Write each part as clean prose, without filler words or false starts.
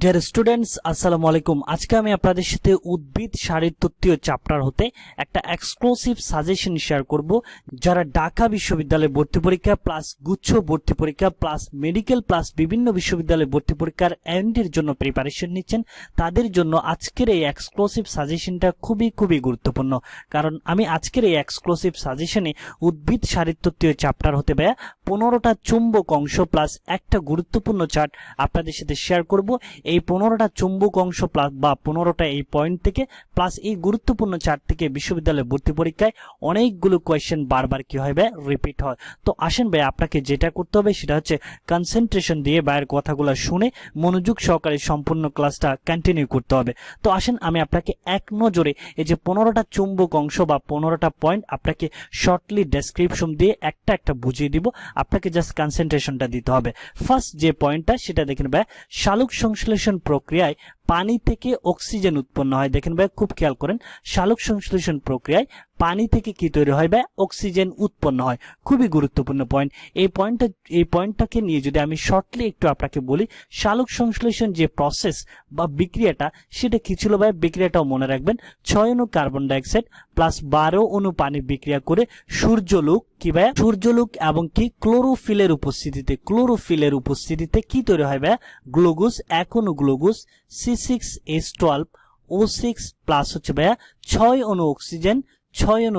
Dear students, আসসালামু আলাইকুম। আজকে আমি আপনাদের সাথে উদ্ভিদ শারীরতত্ত্বীয় চ্যাপ্টার হতে একটা এক্সক্লুসিভ সাজেশন শেয়ার করব। যারা ঢাকা বিশ্ববিদ্যালয়ে ভর্তি পরীক্ষা প্লাস গুচ্ছ ভর্তি পরীক্ষা প্লাস মেডিকেল প্লাস বিভিন্ন বিশ্ববিদ্যালয়ে ভর্তি পরীক্ষার এন্ডের জন্য প্রিপারেশন নিচ্ছেন, তাদের জন্য আজকের এই এক্সক্লুসিভ সাজেশনটা খুবই গুরুত্বপূর্ণ। কারণ আমি আজকের এই এক্সক্লুসিভ সাজেশনে উদ্ভিদ শারীরতত্ত্বীয় চ্যাপ্টার হতে 15টা চুম্বক অংশ প্লাস একটা গুরুত্বপূর্ণ চার্ট আপনাদের সাথে শেয়ার করব। এই 15টা চুম্বক অংশ প্লাস বা 15টা এই পয়েন্ট থেকে প্লাস এই গুরুত্বপূর্ণ চার্ট থেকে বিশ্ববিদ্যালয়ে ভর্তি পরীক্ষায় অনেকগুলো কোয়েশ্চেন বারবার কি হয় রিপিট হয়। তো আসেন ভাই, আপনাকে যেটা করতে হবে সেটা হচ্ছে কনসেন্ট্রেশন দিয়ে ভাইয়ের কথাগুলো শুনে মনোযোগ সহকারে সম্পূর্ণ ক্লাসটা কন্টিনিউ করতে হবে। তো আসেন আমি আপনাকে এক নজরে এই যে 15টা চুম্বক অংশ বা 15টা পয়েন্ট আপনাকে শর্টলি ডেসক্রিপশন দিয়ে একটা একটা বুঝিয়ে দিব। আপনাকে জাস্ট কনসেন্ট্রেশনটা দিতে হবে। ফার্স্ট যে পয়েন্টটা সেটা দেখেন ভাই, শালক সংশ্লেষণ প্রক্রিয়ায় পানি থেকে অক্সিজেন উৎপন্ন হয়। দেখেন ভাই, খুব খেয়াল করেন, শালক সংশ্লেষণ প্রক্রিয়ায় পানি থেকে কি তৈরি হয় ভাই? অক্সিজেন উৎপন্ন হয়। খুবই গুরুত্বপূর্ণ পয়েন্ট। এই পয়েন্টটাকে নিয়ে যদি আমি শর্টলি একটু আপনাকে বলি, শালক সংশ্লেষণ যে প্রসেস বা বিক্রিয়াটা সেটা কি ছিল ভাই? বিক্রিয়াটাও মনে রাখবেন, 6 অণু কার্বন ডাইঅক্সাইড প্লাস 12 অণু পানি বিক্রিয়া করে সূর্যালোক কি ভাই? সূর্যালোক এবং কি ক্লোরোফিলের উপস্থিতিতে কি তৈরি হয় ভাই? গ্লুকোজ, 1 অণু গ্লুকোজ, C6H12 O6 প্লাস হচ্ছে ভাইয়া 6 অণু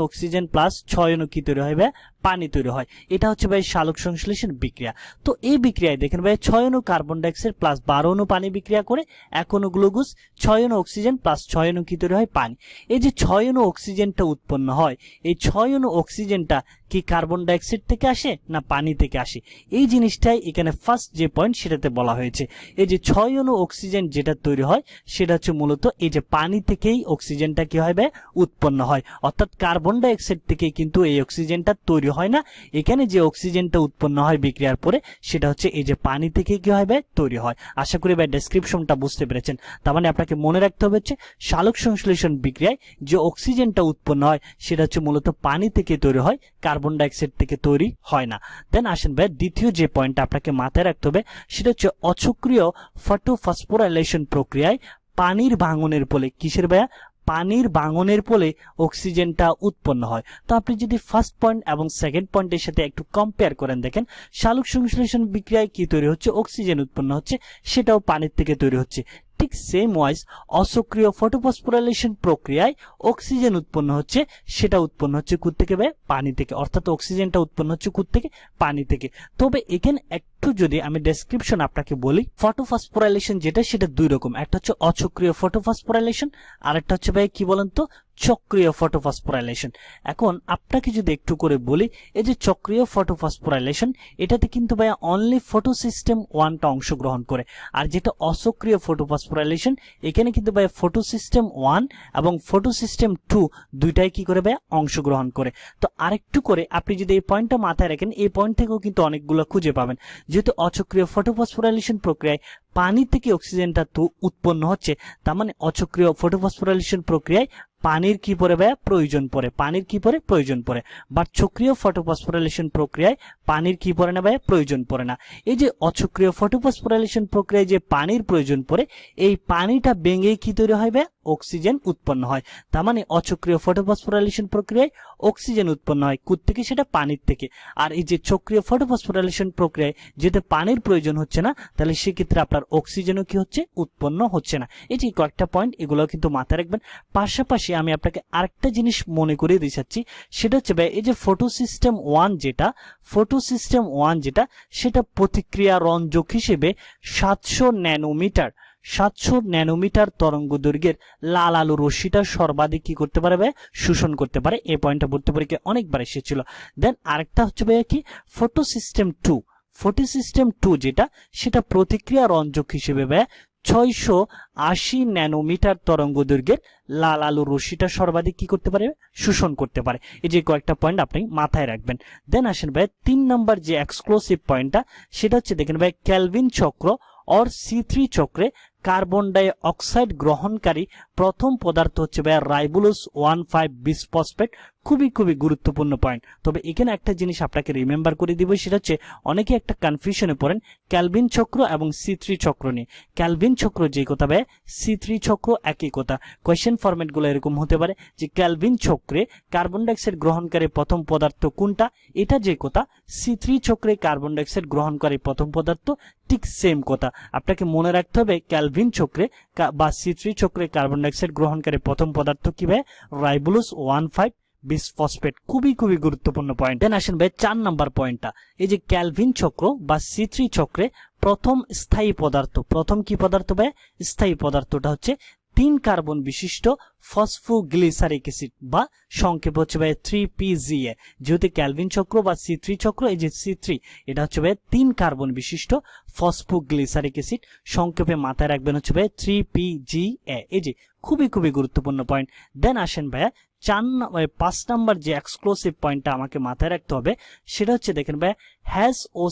অক্সিজেন প্লাস 6 অণু কি তৈরি হয় ভাই? পানি তৈরি হয়। এটা হচ্ছে ভাই শালক সংশ্লেষণ বিক্রিয়া। তো এই বিক্রিয়ায় দেখেন ভাই, 6 অণু কার্বন ডাইঅক্সাইড প্লাস 12 অণু পানি বিক্রিয়া করে 1 অণু গ্লুকোজ, 6 অণু অক্সিজেন প্লাস 6 অণু কি তৈরি হয়? পানি। এই যে 6 অণু অক্সিজেনটা উৎপন্ন হয়, এই 6 অণু অক্সিজেনটা কি কার্বন ডাইঅক্সাইড থেকে আসে না পানি থেকে আসে? এই জিনিসটাই এখানে ফার্স্ট যে পয়েন্ট সেটাতে বলা হয়েছে। এই যে 6 অণু অক্সিজেন যেটা তৈরি হয় সেটা হচ্ছে মূলত এই যে পানি থেকেই অক্সিজেনটা কি হয় ভাই? উৎপন্ন হয়। অর্থাৎ কার্বন ডাইঅক্সাইড থেকে কিন্তু এই অক্সিজেনটা তৈরি হয় না। এখানে যে অক্সিজেনটা উৎপন্ন হয় বিক্রিয়ার পরে সেটা হচ্ছে এই যে পানি থেকে কি হয় ভাই? তৈরি হয়। আশা করি ভাই ডেসক্রিপশনটা বুঝতে পেরেছেন। তার মানে আপনাকে মনে রাখতে হবে হচ্ছে শালক সংশ্লেষণ বিক্রিয়ায় যে অক্সিজেনটা উৎপন্ন হয় সেটা হচ্ছে মূলত পানি থেকে তৈরি হয়, কার্বন ডাইঅক্সাইড থেকে তৈরি হয় না। দেন আসেন ভাই, দ্বিতীয় যে পয়েন্টটা আপনাকে মাথায় রাখতে হবে সেটা হচ্ছে অচক্রিয় ফটোফসফোরাইলেশন প্রক্রিয়ায় পানির ভাঙনের ফলে কিসের ভাইয়া? পানির ভাঙনের ফলে অক্সিজেনটা উৎপন্ন হয়। তো আপনি যদি ফার্স্ট পয়েন্ট এবং সেকেন্ড পয়েন্টের সাথে একটু কম্পেয়ার করেন, দেখেন শালক সংশ্লেষণ বিক্রিয়ায় কি তৈরি হচ্ছে? অক্সিজেন উৎপন্ন হচ্ছে, সেটাও পানির থেকে তৈরি হচ্ছে। ঠিক সেম ওয়াইজ অসক্রিয় ফটোফসফোরাইলেশন প্রক্রিয়ায় অক্সিজেন উৎপন্ন হচ্ছে, সেটা উৎপন্ন হচ্ছে কোথা থেকে ভাই? পানি থেকে। অর্থাৎ অক্সিজেনটা উৎপন্ন হচ্ছে কোথা থেকে? পানি থেকে। তবে এখানে একটু যদি আমি ডেসক্রিপশন আপনাকে বলি, ফটোফসফোরাইলেশন যেটা সেটা দুই রকম। একটা হচ্ছে অচক্রিয় ফটোফসফোরাইলেশন, আর একটা হচ্ছে ভাই কি বলেন তো? চক্রীয় ফটোফসফোরাইলেশন। এখন আপনাকে যদি একটু করে বলি, এই যে চক্রীয় ফটোফসফোরাইলেশন এটাতে কিন্তু ভাই অনলি ফটোসিস্টেম 1টা অংশগ্রহণ করে। আর যেটা অসক্রিয় ফটোফসফোরাইলেশন, এখানে কিন্তু ভাই ফটোসিস্টেম 1 এবং ফটোসিস্টেম 2 দুইটাই কি করে ভাই? অংশগ্রহণ করে। তো আরেকটু করে আপনি যদি এই পয়েন্টটা মাথায় রাখেন, এই পয়েন্ট থেকেও কিন্তু অনেকগুলো খুঁজে পাবেন। যেহেতু অচক্রীয় ফটোফসফোরাইলেশন প্রক্রিয়ায় পানি থেকে অক্সিজেনটা তো উৎপন্ন হচ্ছে, তার মানে অচক্রীয় ফটোফসফোরাইলেশন প্রক্রিয়ায় পানির কি পড়ে ভাইয়া? প্রয়োজন পড়ে। পানির কি পড়ে? প্রয়োজন পড়ে। বাট চক্রীয় ফটোফসফোরাইলেশন প্রক্রিয়ায় পানির কি পড়ে না ভাইয়া? প্রয়োজন পড়ে না। এই যে অচক্রীয় ফটোফসফোরাইলেশন প্রক্রিয়ায় যে পানির প্রয়োজন পড়ে, এই পানিটা ভেঙে কি তৈরি হয় ভাইয়া? অক্সিজেন উৎপন্ন হয়। তার মানে অচক্রীয় ফটোফসফোরাইলেশন প্রক্রিয়ায় অক্সিজেন উৎপন্ন হয় কোথা থেকে? সেটা পানির থেকে। আর এই যে চক্রীয় ফটোফসফোরাইলেশন প্রক্রিয়ায় যেহেতু পানির প্রয়োজন হচ্ছে না, তাহলে সেক্ষেত্রে আপনার অক্সিজেনও কি হচ্ছে? উৎপন্ন হচ্ছে না। এই যে কয়েকটা পয়েন্ট, এগুলো কিন্তু মাথায় রাখবেন। পাশাপাশি আমি আপনাকে আরেকটা জিনিস মনে করিয়ে দিচ্ছি, সেটা হচ্ছে ভাই এই যে ফটোসিস্টেম 1 যেটা সেটা প্রতিক্রিয়া রঞ্জক হিসেবে 700 ন্যানোমিটার তরঙ্গ দৈর্ঘ্যের লাল আলো রশ্মিটা সর্বাধিক কি করতে পারে ভাই? শোষণ করতে পারে। এই পয়েন্টটা ভর্তি পরীক্ষায় অনেকবার এসেছিল। দেন আরেকটা হচ্ছে ভাই কি? ফটোসিস্টেম 2 যেটা সেটা প্রতিক্রিয়া রঞ্জক হিসেবে ভাই 680 ন্যানোমিটার তরঙ্গ দৈর্ঘ্যের লাল আলো রশ্মিটা সর্বাধিক কি করতে পারে? শোষণ করতে পারে। এই যে কয়েকটা পয়েন্ট আপনি মাথায় রাখবেন। দেন আসেন ভাই 3 নাম্বার যে এক্সক্লুসিভ পয়েন্টটা, সেটা হচ্ছে দেখেন ভাই, ক্যালভিন চক্র और C3 চক্রে কার্বন ডাই অক্সাইড গ্রহণকারী প্রথম পদার্থ হচ্ছে ভাইয়া রাইবোলোজ 1,5 বিসফসফেট। খুবই গুরুত্বপূর্ণ পয়েন্ট। তবে এখানে একটা জিনিস আপনাকে রিমেম্বার করে দিব, সেটা হচ্ছে অনেকে একটা কনফিউশনে পড়েন ক্যালভিন চক্র এবং C3 চক্র নিয়ে। ক্যালভিন চক্র যে কথা ভাই, C3 চক্র একই কথা। কোয়েশ্চেন ফরম্যাট গুলো এরকম হতে পারে যে ক্যালভিন চক্রে কার্বন ডাইঅক্সাইড গ্রহণকারী প্রথম পদার্থ কোনটা, এটা যে কথা। C3 চক্রে কার্বন ডাইঅক্সাইড গ্রহণকারী প্রথম পদার্থ ঠিক সেম কথা। আপনাকে মনে রাখতে হবে ক্যালভিন চক্রে বা C3 চক্রে কার্বন ডাইঅক্সাইড গ্রহণকারী প্রথম পদার্থ কি ভাই, রাইবোলোজ 1,5 বিসফসফেট। খুবই গুরুত্বপূর্ণ পয়েন্ট। দেন আসেন ভাই 4 নাম্বার পয়েন্টটা, এই যে ক্যালভিন চক্র বা C3 চক্রে প্রথম স্থায়ী পদার্থ, প্রথম কি পদার্থ ভাই, স্থায়ী পদার্থটা হচ্ছে 3 কার্বন বিশিষ্ট ফসফোগ্লিসারিক অ্যাসিড বা সংক্ষেপ হচ্ছে ভাই 3PGA। যেহেতু ক্যালভিন চক্র বা C3 চক্র, এই যে C3 এটা হচ্ছে ভাই 3 কার্বন বিশিষ্ট ফসফোগ্লিসারিক অ্যাসিড, সংক্ষেপে মাথায় রাখবেন হচ্ছে ভাই 3PGA। এই যে খুবই গুরুত্বপূর্ণ পয়েন্ট। দেন আসেন ভাইয়া 5 নাম্বার যে এক্সক্লুসিভ পয়েন্টটা আমাকে মাথায় রাখতে হবে, সেটা হচ্ছে দেখেন ভাই হ্যাজ ও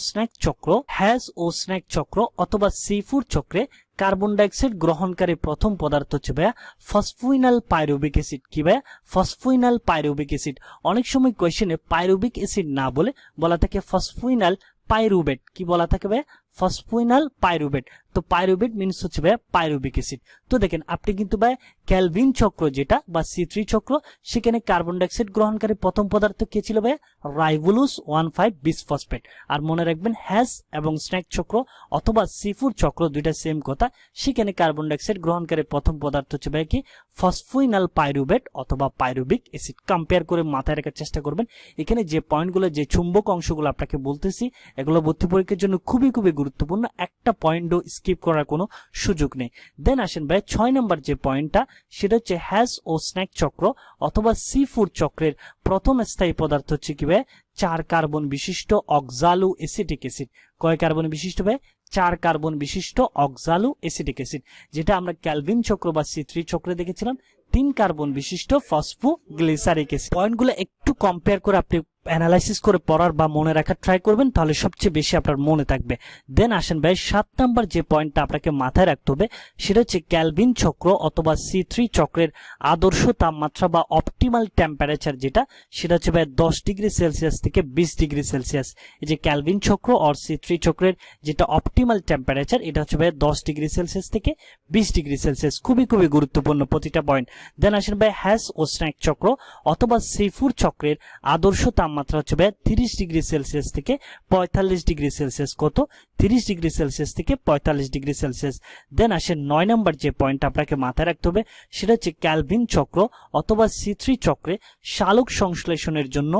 স্ন্যাক চক্র অথবা C4 চক্রে কার্বন ডাইঅক্সাইড গ্রহণকারী প্রথম পদার্থ হচ্ছে ভাইয়া ফসফোইনাল পাইরুভিক অ্যাসিড। কি ভাইয়া, ফসফোইনাল পাইরুভিক অ্যাসিড। অনেক সময় কোয়েশ্চেনে পাইরুভিক অ্যাসিড না বলে বলা থাকে ফসফোইনাল পাইরুভেট। কি বলা থাকে ভাই, ফসফোইনাল পাইরুভেট। তো পাইরুভেট মিনস হচ্ছে ভাই পাইরুভিক অ্যাসিড। তো দেখেন আপনি কিন্তু ভাই ক্যালভিন চক্র যেটা বা C3 চক্র, সেখানে কার্বন ডাইঅক্সাইড গ্রহণকারী প্রথম পদার্থ কে ছিল ভাই, রাইবোলোজ 1,5 বিসফসফেট। আর মনে রাখবেন হ্যাজ এবং স্ন্যাক চক্র অথবা C4 চক্র দুইটা সেম কথা, সেখানে কার্বন ডাইঅক্সাইড গ্রহণকারী প্রথম পদার্থ হচ্ছে ভাই কি, ফসফোইনাল পাইরুভেট অথবা পাইরুভিক অ্যাসিড। কম্পেয়ার করে মাথায় রাখার চেষ্টা করবেন। এখানে যে পয়েন্টগুলো, যে চুম্বক অংশগুলো আপনাকে বলতেছি, এগুলো ভর্তি পরীক্ষার জন্য খুবই গুরুত্বপূর্ণ। একটা পয়েন্টও স্কিপ করার কোনো সুযোগ নেই। দেন আসেন ভাই 6 নাম্বার যে পয়েন্টটা, সেটা হচ্ছে হ্যাজ ও স্ন্যাক চক্র অথবা C4 চক্রের প্রথম স্থায়ী পদার্থ হচ্ছে কি ভাই, 4 কার্বন বিশিষ্ট অক্সালো এসিটিক অ্যাসিড। কয় কার্বন বিশিষ্ট ভাই, 4 কার্বন বিশিষ্ট অক্সালো এসিটিক অ্যাসিড, যেটা আমরা ক্যালভিন চক্র বা C3 চক্রে দেখেছিলাম 3 কার্বন বিশিষ্ট ফসফোগ্লিসারিক অ্যাসিড। পয়েন্টগুলো একটু কম্পেয়ার করে আপনি অ্যানালাইসিস করে পড়ার বা মনে রাখার ট্রাই করবেন, তাহলে সবচেয়ে বেশি আপনার মনে থাকবে। দেন আসেন ভাই 7 নাম্বার যে পয়েন্টটা আপনাকে মাথায় রাখতে হবে, সেটা হচ্ছে ক্যালভিন চক্র অথবা C3 চক্রের আদর্শ তাপমাত্রা বা অপটিমাল টেম্পারেচার যেটা, সেটা হচ্ছে ভাই 10 ডিগ্রি সেলসিয়াস থেকে 20 ডিগ্রি সেলসিয়াস। এই যে ক্যালভিন চক্র আর C3 চক্রের যেটা অপটিমাল টেম্পারেচার, এটা হচ্ছে ভাই 10 ডিগ্রি সেলসিয়াস থেকে 20 ডিগ্রি সেলসিয়াস। খুবই গুরুত্বপূর্ণ প্রতিটা পয়েন্ট। দেন আসেন ভাই হ্যাজ ও স্ন্যাক চক্র অথবা C4 চক্রের আদর্শ তাপমাত্রা হচ্ছে ভাই 30 ডিগ্রি সেলসিয়াস থেকে 45 ডিগ্রি সেলসিয়াস। কত, 30 ডিগ্রি সেলসিয়াস থেকে 45 ডিগ্রি সেলসিয়াস। দেন আসেন 9 নাম্বার যে পয়েন্ট আপনাকে মাথায় রাখতে হবে, সেটা হচ্ছে ক্যালভিন চক্র অথবা C3 চক্রে সালোক সংশ্লেষণের জন্য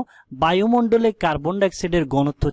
বায়ুমণ্ডলে কার্বন ডাইঅক্সাইডের ঘনত্ব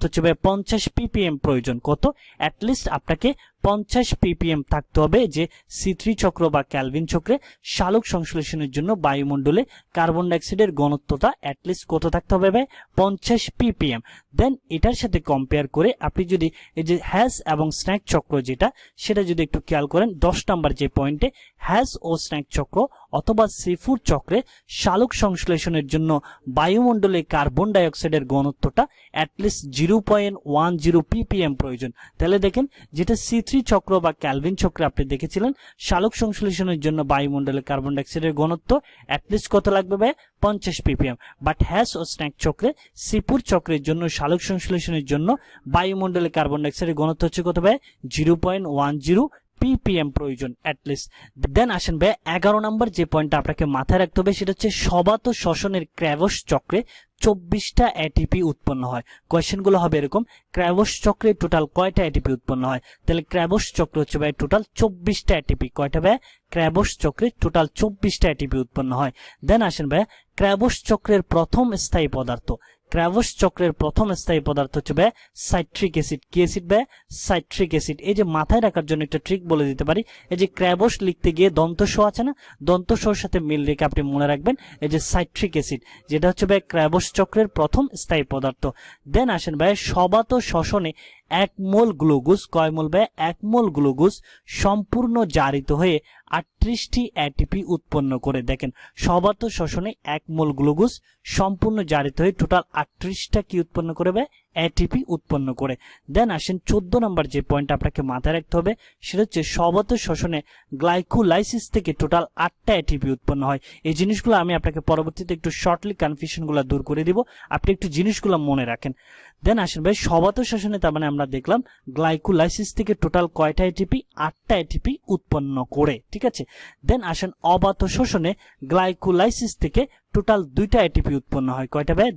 হচ্ছে ভাই 50 ppm প্রয়োজন। কত, অ্যাটলিস্ট আপনাকে 50 ppm থাকতে হবে যে C3 চক্র বা ক্যালভিন চক্রে সালোক সংশ্লেষণের জন্য বায়ুমণ্ডলে কার্বন ডাইঅক্সাইডের ঘনত্বটা অ্যাটলিস্ট কত থাকতে হবে ভাই, 50 ppm। দেন এটার সাথে কম্পেয়ার করে আপনি যদি এই যে হ্যাজ এবং স্ন্যাক চক্র যেটা, সেটা যদি একটু খেয়াল করেন 10 নাম্বার যে পয়েন্টে হ্যাজ ও স্ন্যাক চক্র অথবা C4 চক্রে সালোক সংশ্লেষণের জন্য বায়ুমণ্ডলে কার্বন ডাইঅক্সাইডের ঘনত্বটা অ্যাটলিস্ট 0.10 ppm প্রয়োজন। তাহলে দেখেন যেটা C3 চক্র বা ক্যালভিন চক্রে আপনি দেখেছিলেন সালোক সংশ্লেষণের জন্য বায়ুমণ্ডলে কার্বন ডাইঅক্সাইডের ঘনত্ব অ্যাটলিস্ট কত লাগবে ভাই, 50 ppm। বাট হ্যাজ ও স্ন্যাক চক্রে C4 চক্রের জন্য সালোক সংশ্লেষণের জন্য বায়ুমণ্ডলে কার্বন ডাইঅক্সাইডের ঘনত্ব হচ্ছে কত ভাই, 0.10 ppm প্রয়োজন অ্যাটলিস্ট। দেন আসেন ভাই 11 নাম্বার যে পয়েন্টটা আপনাকে মাথায় রাখতে হবে, সেটা হচ্ছে সবাত শ্বসনের ক্র্যাভস চক্রে 24টা ATP উৎপন্ন হয়। কোয়েশ্চেনগুলো হবে এরকম, ক্র্যাভস চক্রে টোটাল কয়টা ATP উৎপন্ন হয়? তাহলে ক্র্যাভস চক্র হচ্ছে ভাই টোটাল 24টা ATP। কয়টা ভাই, ক্র্যাভস চক্রে টোটাল 24টা ATP উৎপন্ন হয়। দেন আসেন ভাই ক্র্যাভস চক্রের প্রথম স্থায়ী পদার্থ, ক্র্যাভস চক্রের প্রথম স্থায়ী পদার্থ হচ্ছে ভাই সাইট্রিক অ্যাসিড। কি অ্যাসিড ভাই, সাইট্রিক অ্যাসিড। এই যে মাথায় রাখার জন্য একটা ট্রিক বলে দিতে পারি, এই যে ক্র্যাভস লিখতে গিয়ে দন্তস্ব আছে না, দন্তস্বর সাথে মিল রেখে আপনি মনে রাখবেন এই যে সাইট্রিক অ্যাসিড, যেটা হচ্ছে ভাই ক্র্যাভস চক্রের প্রথম স্থায়ী পদার্থ। দেন আসেন ভাই সবাত শ্বসনে এক মোল গ্লুকোজ কয় মোল ভাই 1 মোল গ্লুকোজ সম্পূর্ণ জারিত হয়ে 38টি এটিপি উৎপন্ন করে। দেখেন সবাত শোষণে 1 মোল গ্লুকোজ সম্পূর্ণ জারিত হয়ে টোটাল 38টা কি উৎপন্ন করবে এটিপি উৎপন্ন করে। দেন আসেন 14 নম্বর যে পয়েন্ট আপনাকে মাথায় রাখতে হবে সেটা হচ্ছে সবাত শোষণে গ্লাইকোলাইসিস থেকে টোটাল 8টা এটিপি উৎপন্ন হয়। এই জিনিসগুলো আমি আপনাকে পরবর্তীতে একটু শর্টলি কনফিউশনগুলো দূর করে দিব, আপনি একটু জিনিসগুলো মনে রাখেন। দেন আসেন ভাই সবাত শোষণে তার মানে আমরা দেখলাম গ্লাইকোলাইসিস থেকে টোটাল কয়টা এটিপি 8টা এটিপি উৎপন্ন করে, ঠিক আছে। দেন আসেন অবাত শোষণে গ্লাইকোলাইসিস থেকে টোটাল 2টা এটিপি উৎপন্ন হয়। কয়টা ভাই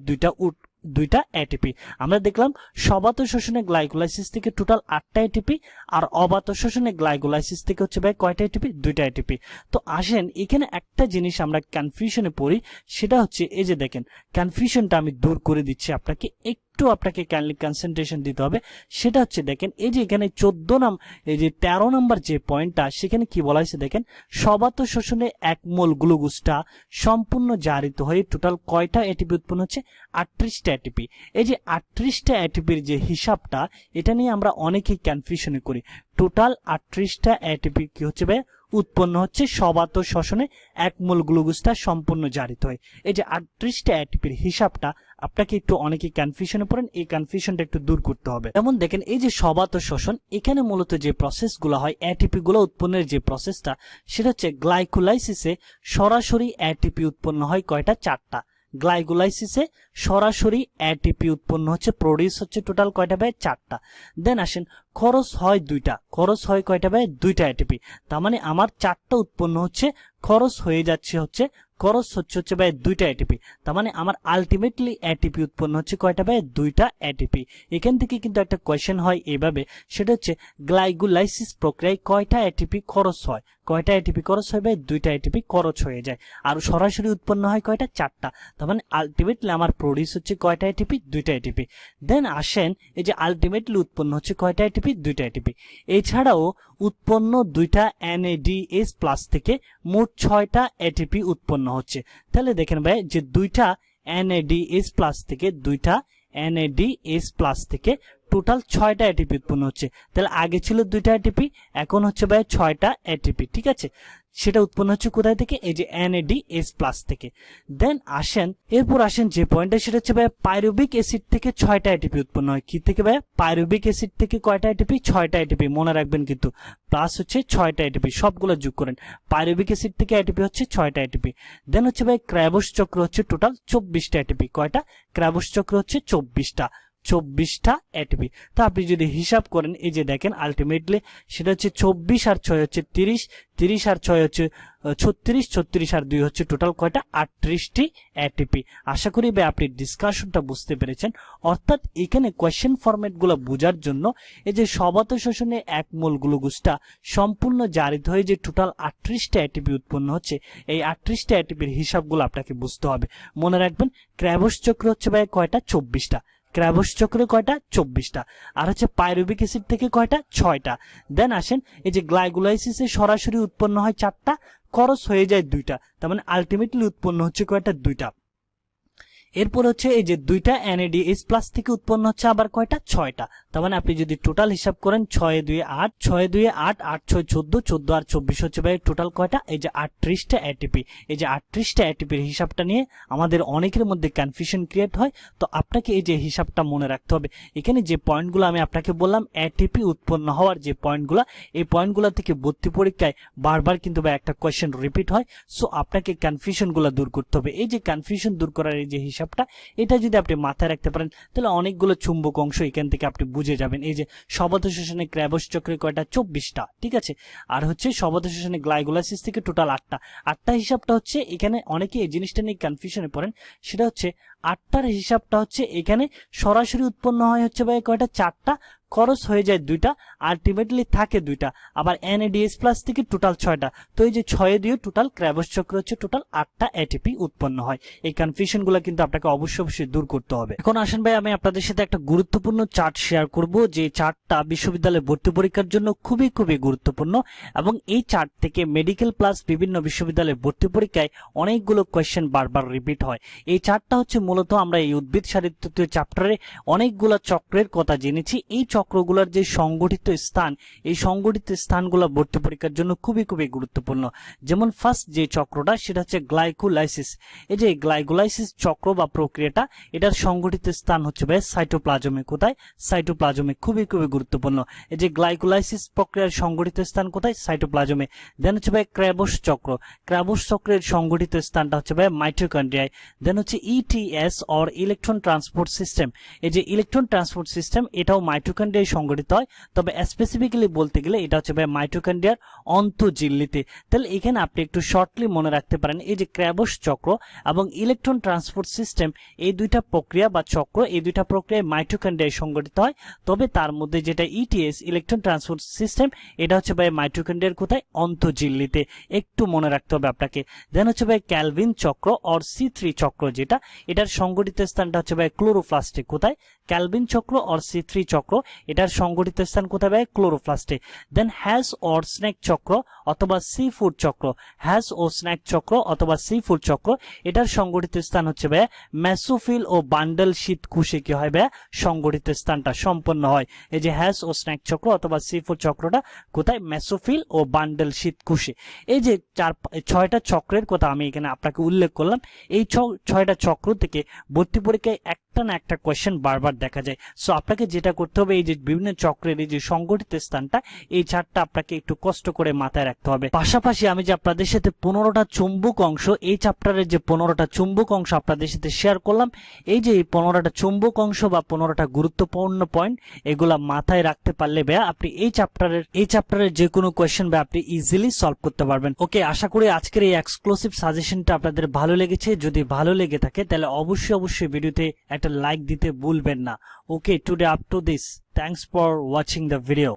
2টা এটিপি। আমরা দেখলাম সবাত শোষণে গ্লাইকোলাইসিস থেকে টোটাল 8টা এটিপি আর অবাত শোষণে গ্লাইকোলাইসিস থেকে হচ্ছে ভাই কয়টা এটিপি 2টা এটিপি। তো আসেন এখানে একটা জিনিস আমরা কনফিউশনে পড়ি, সেটা হচ্ছে এই যে দেখেন কনফিউশনটা আমি দূর করে দিচ্ছি আপনাকে, একটু আপনাকে কাইন্ডলি কনসেন্ট্রেশন দিতে হবে। সেটা হচ্ছে দেখেন এই যে এখানে 13 নম্বর যে পয়েন্টটা সেখানে কি বলা হয়েছে দেখেন সবাত শোষণে 1 মোল গ্লুকোজটা সম্পূর্ণ জারিত হয়ে টোটাল কয়টা এটিপি উৎপন্ন হচ্ছে 38টা এটিপি। এই যে 38টা এটিপির যে হিসাবটা এটা নিয়ে আমরা অনেকেই কনফিউশনে করি। টোটাল 38টা এটিপি কি হচ্ছে ভাই উৎপন্ন হচ্ছে সবাত শোষণে 1 মোল গ্লুকোজটা সম্পূর্ণ জারিত হয়। এই যে 38টা এটিপির হিসাবটা আপনাকে একটু অনেকে কনফিউশনে পড়েন, এই কনফিউশনটা একটু দূর করতে হবে। যেমন দেখেন এই যে সবাত শোষণ এখানে মূলত যে প্রসেসগুলো হয় এটিপি গুলো উৎপন্নের যে প্রসেসটা সেটা হচ্ছে গ্লাইকোলাইসিসে সরাসরি এটিপি উৎপন্ন হয় কয়টা 4টা। গ্লাইকোলাইসিসে সরাসরি এটিপি উৎপন্ন হচ্ছে প্রোডিউস হচ্ছে টোটাল কয়টা ভাই 4টা। দেন আসেন খরচ হয় 2টা, খরচ হয় কয়টা ভাই 2টা এটিপি। তার মানে আমার 4টা উৎপন্ন হচ্ছে, খরচ হয়ে যাচ্ছে হচ্ছে খরচ হচ্ছে ভাই 2টা এটিপি। তার মানে আমার আলটিমেটলি এটিপি উৎপন্ন হচ্ছে কয়টা ভাই 2টা এটিপি। এখান থেকে কিন্তু একটা কোয়েশ্চেন হয় এইভাবে, সেটা হচ্ছে গ্লাইকোলাইসিস প্রক্রিয়ায় কয়টা এটিপি খরচ হয়, কয়টা এটিপি খরচ হয় ভাই 2টা এটিপি খরচ হয়ে যায়, আর সরাসরি উৎপন্ন হয় কয়টা 4টা। তার মানে আলটিমেটলি আমার প্রোডিউস হচ্ছে কয়টা এটিপি 2টা এটিপি। দেন আসেন এই যে আলটিমেটলি উৎপন্ন হচ্ছে কয়টা এটিপি 2টা এটিপি। এছাড়াও উৎপন্ন 2টা NADH+ থেকে মোট 6টা এটিপি উৎপন্ন হচ্ছে। তাহলে দেখেন ভাই যে 2টা NADH+ থেকে 2টা NADH+ থেকে টোটাল 6টা এটিপি উৎপন্ন হচ্ছে। তাহলে আগে ছিল 2টা এটিপি, এখন হচ্ছে ভাই 6টা এটিপি, ঠিক আছে। সেটা উৎপন্ন হচ্ছে কোথায় থেকে এই যে NADH+ থেকে। দেন আসেন এরপর আসেন যে পয়েন্টটা সেটা হচ্ছে ভাই পাইরুভিক অ্যাসিড থেকে 6টা এটিপি উৎপন্ন হয়। কি থেকে ভাই পাইরুভিক অ্যাসিড থেকে কয়টা এটিপি 6টা এটিপি, মনে রাখবেন কিন্তু প্লাস হচ্ছে 6টা এটিপি, সবগুলো যোগ করেন। পাইরুভিক অ্যাসিড থেকে এটিপি হচ্ছে 6টা এটিপি। দেন হচ্ছে ভাই ক্র্যাবস চক্র হচ্ছে টোটাল 24টা এটিপি। কয়টা ক্র্যাবস চক্র হচ্ছে 24টা এটিপি। তো আপনি যদি হিসাব করেন এই যে দেখেন আলটিমেটলি সেটা হচ্ছে 24 আর 6 হচ্ছে 30, 30 আর 6 হচ্ছে 36, 36 আর 2 হচ্ছে টোটাল কয়টা 38টি এটিপি। আশা করি ভাই আপনি ডিসকাশনটা বুঝতে পেরেছেন। অর্থাৎ এখানে কোয়েশ্চেন ফরম্যাট গুলো বোঝার জন্য এই যে সবাত শোষণে 1 মোল গ্লুকোজটা সম্পূর্ণ জারিত হয়ে যে টোটাল 38টা এটিপি উৎপন্ন হচ্ছে, এই 38টা এটিপির হিসাবগুলো আপনাকে বুঝতে হবে। মনে রাখবেন ক্র্যাবস চক্র হচ্ছে ভাই কয়টা 24টা, ক্র্যাবস চক্রে কয়টা 24টা, আর হচ্ছে পাইরুভিক অ্যাসিড থেকে কয়টা 6টা। দেন আসেন এই যে গ্লাইকোলাইসিসে সরাসরি উৎপন্ন হয় 4টা, খরচ হয়ে যায় 2টা, তার মানে আলটিমেটলি উৎপন্ন হচ্ছে কয়টা 2টা। এরপর হচ্ছে এই যে 2টা NADH+ থেকে উৎপন্ন হচ্ছে আবার কয়টা 6টা। তার মানে আপনি যদি টোটাল হিসাব করেন 6 2 8, 6 2 8, 8 6 14, 14 আর 24 হচ্ছে ভাই টোটাল কয়টা এই যে 38টা এটিপি। এই যে 38টা এটিপির হিসাবটা নিয়ে আমাদের অনেকের মধ্যে কনফিউশন ক্রিয়েট হয়। তো আপনাকে এই যে হিসাবটা মনে রাখতে হবে। এখানে যে পয়েন্টগুলো আমি আপনাকে বললাম এটিপি উৎপন্ন হওয়ার যে পয়েন্টগুলো, এই পয়েন্টগুলো থেকে ভর্তি পরীক্ষায় বারবার কিন্তু ভাই একটা কোয়েশ্চেন রিপিট হয়। সো আপনাকে কনফিউশনগুলো দূর করতে হবে। এই যে কনফিউশন দূর করার এই যে হিসাবটা, এটা যদি আপনি মাথায় রাখতে পারেন তাহলে অনেকগুলো চুম্বক অংশ এখান থেকে আপনি বুঝে যাবেন। এই যে সবাত শোষণে ক্র্যাবস চক্রে কয়টা 24টা, ঠিক আছে। আর হচ্ছে সবাত শোষণে গ্লাইকোলাইসিস থেকে টোটাল 8টা হিসাবটা হচ্ছে এখানে অনেকে এই জিনিসটা নিয়ে কনফিউশনে পড়েন। সেটা হচ্ছে 8টার হিসাবটা হচ্ছে এখানে সরাসরি উৎপন্ন হয় হচ্ছে ভাই কয়টা 4টা, খরচ হয়ে যায় 2টা, আলটিমেটলি থাকে 2টা, আবার NADH+ থেকে টোটাল 6টা। তো এই যে 6 দিয়ে টোটাল ক্র্যাবস চক্র হচ্ছে টোটাল 8টা এটিপি উৎপন্ন হয়। এই কনফিউশন গুলো কিন্তু আপনাকে অবশ্যই দূর করতে হবে। এখন আসেন ভাই আমি আপনাদের সাথে একটা গুরুত্বপূর্ণ চার্ট শেয়ার করব, যে চার্টটা বিশ্ববিদ্যালয়ে ভর্তি পরীক্ষার জন্য খুবই গুরুত্বপূর্ণ, এবং এই চার্ট থেকে মেডিকেল প্লাস বিভিন্ন বিশ্ববিদ্যালয়ে ভর্তি পরীক্ষায় অনেকগুলো কোয়েশ্চেন বারবার রিপিট হয়। এই চার্টটা হচ্ছে মূলত আমরা এই উদ্ভিদ শারীরতত্ত্বীয় চ্যাপ্টারে অনেকগুলা চক্রের কথা জেনেছি। এই চক্রগুলোর যে সংগঠিত স্থান, এই সংগঠিত স্থানগুলো ভর্তি পরীক্ষার জন্য খুবই খুবই গুরুত্বপূর্ণ। যেমন ফার্স্ট যে চক্রটা সেটা হচ্ছে গ্লাইকোলাইসিস। এই যে গ্লাইকোলাইসিস চক্র বা প্রক্রিয়াটা, এটার সংগঠিত স্থান হচ্ছে ভাই সাইটোপ্লাজমে। কোথায়? সাইটোপ্লাজমে। খুবই খুবই গুরুত্বপূর্ণ। এই যে গ্লাইকোলাইসিস প্রক্রিয়ার সংগঠিত স্থান কোথায়? সাইটোপ্লাজমে। দেন হচ্ছে ভাই ক্র্যাবস চক্র। ক্র্যাবস চক্রের সংগঠিত স্থানটা হচ্ছে ভাই মাইটোকন্ড্রিয়ায়। দেন হচ্ছে ETS or electron transport system. এই যে ইলেকট্রন ট্রান্সপোর্ট সিস্টেম এটাও মাইটোকন্ড্রিয়ায় সংগঠিত হয়, তবে স্পেসিফিক্যালি বলতে গেলে এটা হচ্ছে ভাই মাইটোকন্ড্রিয়ার অন্তঃঝিল্লিতে। তাহলে এখানে আপনি একটু শর্টলি মনে রাখতে পারেন, এই যে ক্র্যাবস চক্র এবং ইলেকট্রন ট্রান্সপোর্ট সিস্টেম, এই দুইটা প্রক্রিয়া বা চক্র, এই দুইটা প্রক্রিয়ায় মাইটোকন্ড্রিয়ায় সংগঠিত হয়। তবে তার মধ্যে যেটা ইটিএস ইলেকট্রন ট্রান্সপোর্ট সিস্টেম, এটা হচ্ছে ভাই মাইটোকন্ড্রিয়ার কোথায়? অন্তঃঝিল্লিতে। একটু মনে রাখতে হবে আপনাকে। দেন হচ্ছে ভাই ক্যালভিন চক্র অর C3 চক্র, যেটা এটার সংগঠিত স্থানটা হচ্ছে ভাই ক্লোরোপ্লাস্টে। কোথায়? ক্যালভিন চক্র অর C3 চক্র, এটার সংগঠিত স্থান কোথায় ভাই? ক্লোরোপ্লাস্টে। দেন হ্যাশ অর স্নেক চক্র অথবা সি ফুড চক্র। হ্যাশ ও স্নেক চক্র অথবা সি ফুড চক্র, এটার সংগঠিত স্থান হচ্ছে ভাই মেসোফিল ও বান্ডল শীত কোষে কি হয় ভাই? সংগঠিত স্থানটা সম্পন্ন হয়। এই যে হ্যাশ ও স্নেক চক্র অথবা সি ফুড চক্রটা কোথায়? মেসোফিল ও বান্ডল শীত কোষে। এই যে 6টা চক্রের কথা আমি এখানে আপনাকে উল্লেখ করলাম, এই 6টা চক্র থেকে ভর্তি পরীক্ষায় একটা না একটা কোয়েশ্চেন বারবার দেখা যায়। সো আপনাকে যেটা করতে হবে, এই যে বিভিন্ন চক্রের এই যে সংগঠিত স্থানটা, এই চারটা আপনাকে একটু কষ্ট করে মাথায় রাখতে হবে। পাশাপাশি আমি যে আপনাদের সাথে 15টা চুম্বক অংশ, এই চ্যাপ্টারের যে 15টা চুম্বক অংশ আপনাদের সাথে শেয়ার করলাম, এই যে 15টা চুম্বক অংশ বা 15টা গুরুত্বপূর্ণ পয়েন্ট, এগুলা মাথায় রাখতে পারলে ভাইয়া আপনি এই চ্যাপ্টারের যে কোনো কোয়েশ্চেন বা আপনি ইজিলি সলভ করতে পারবেন। ওকে, আশা করি আজকের এই এক্সক্লুসিভ সাজেশনটা আপনাদের ভালো লেগেছে। যদি ভালো লেগে থাকে তাহলে অবশ্যই ভিডিওতে একটা লাইক দিতে ভুলবেন না। Okay, today up to this, thanks for watching the video.